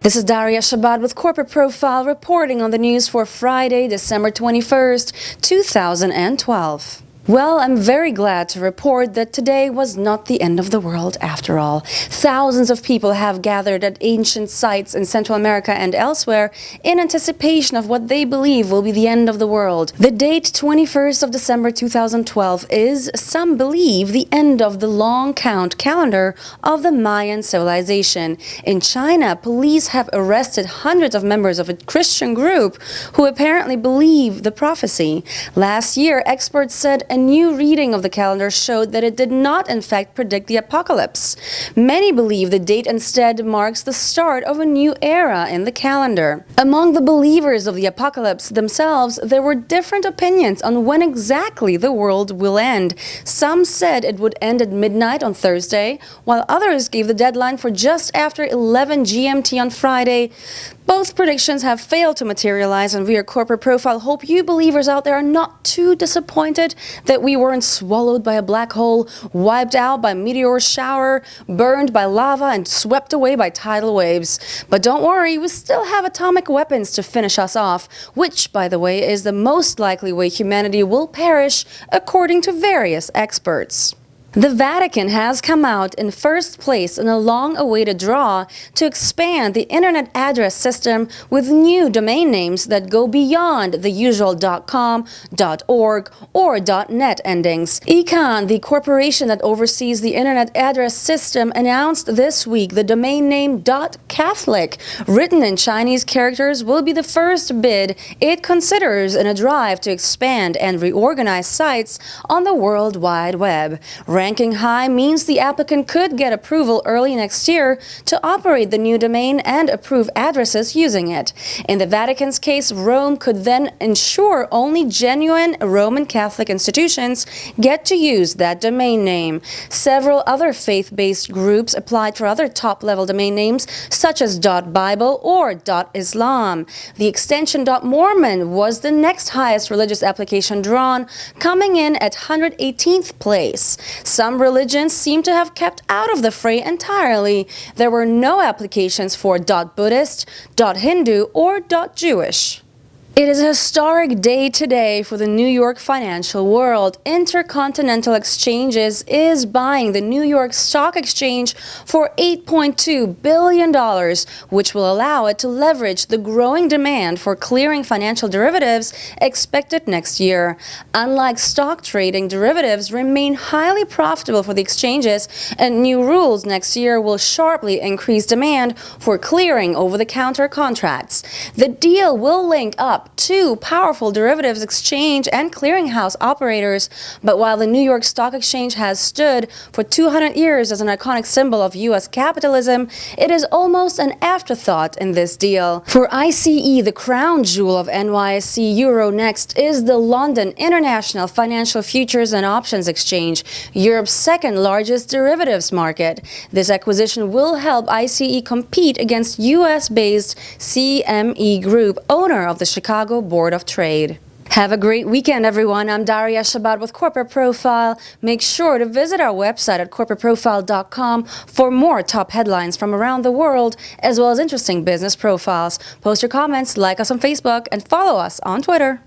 This is Daria Shabbat with Corporate Profile reporting on the news for Friday, December 21st, 2012. Well, I'm very glad to report that today was not the end of the world after all. Thousands of people have gathered at ancient sites in Central America and elsewhere in anticipation of what they believe will be the end of the world. The date 21st of December 2012 is, some believe, the end of the long count calendar of the Mayan civilization. In China, police have arrested hundreds of members of a Christian group who apparently believe the prophecy. Last year, experts said a new reading of the calendar showed that it did not in fact predict the apocalypse. Many believe the date instead marks the start of a new era in the calendar. Among the believers of the apocalypse themselves, there were different opinions on when exactly the world will end. Some said it would end at midnight on Thursday, while others gave the deadline for just after 11 GMT on Friday. Both predictions have failed to materialize, and we at Corporate Profile hope you believers out there are not too disappointed that we weren't swallowed by a black hole, wiped out by a meteor shower, burned by lava, and swept away by tidal waves. But don't worry, we still have atomic weapons to finish us off, which, by the way, is the most likely way humanity will perish, according to various experts. The Vatican has come out in first place in a long-awaited draw to expand the internet address system with new domain names that go beyond the usual .com, .org, or .net endings. Econ, the corporation that oversees the internet address system, announced this week the domain name .catholic, written in Chinese characters, will be the first bid it considers in a drive to expand and reorganize sites on the World Wide Web. Ranking high means the applicant could get approval early next year to operate the new domain and approve addresses using it. In the Vatican's case, Rome could then ensure only genuine Roman Catholic institutions get to use that domain name. Several other faith-based groups applied for other top-level domain names, such as .bible or .islam. The extension .mormon was the next highest religious application drawn, coming in at 118th place. Some religions seem to have kept out of the fray entirely. There were no applications for .Buddhist, .Hindu, or .Jewish. It is a historic day today for the New York financial world. Intercontinental Exchanges is buying the New York Stock Exchange for $8.2 billion, which will allow it to leverage the growing demand for clearing financial derivatives expected next year. Unlike stock trading, derivatives remain highly profitable for the exchanges, and new rules next year will sharply increase demand for clearing over-the-counter contracts. The deal will link up two powerful derivatives exchange and clearinghouse operators, but while the New York Stock Exchange has stood for 200 years as an iconic symbol of U.S. capitalism, it is almost an afterthought in this deal. For ICE, the crown jewel of NYSE Euronext is the London International Financial Futures and Options Exchange, Europe's second largest derivatives market. This acquisition will help ICE compete against U.S.-based CME Group, owner of the Chicago Board of Trade. Have a great weekend, everyone. I'm Daria Shabbat with Corporate Profile. Make sure to visit our website at corporateprofile.com for more top headlines from around the world, as well as interesting business profiles. Post your comments, like us on Facebook, and follow us on Twitter.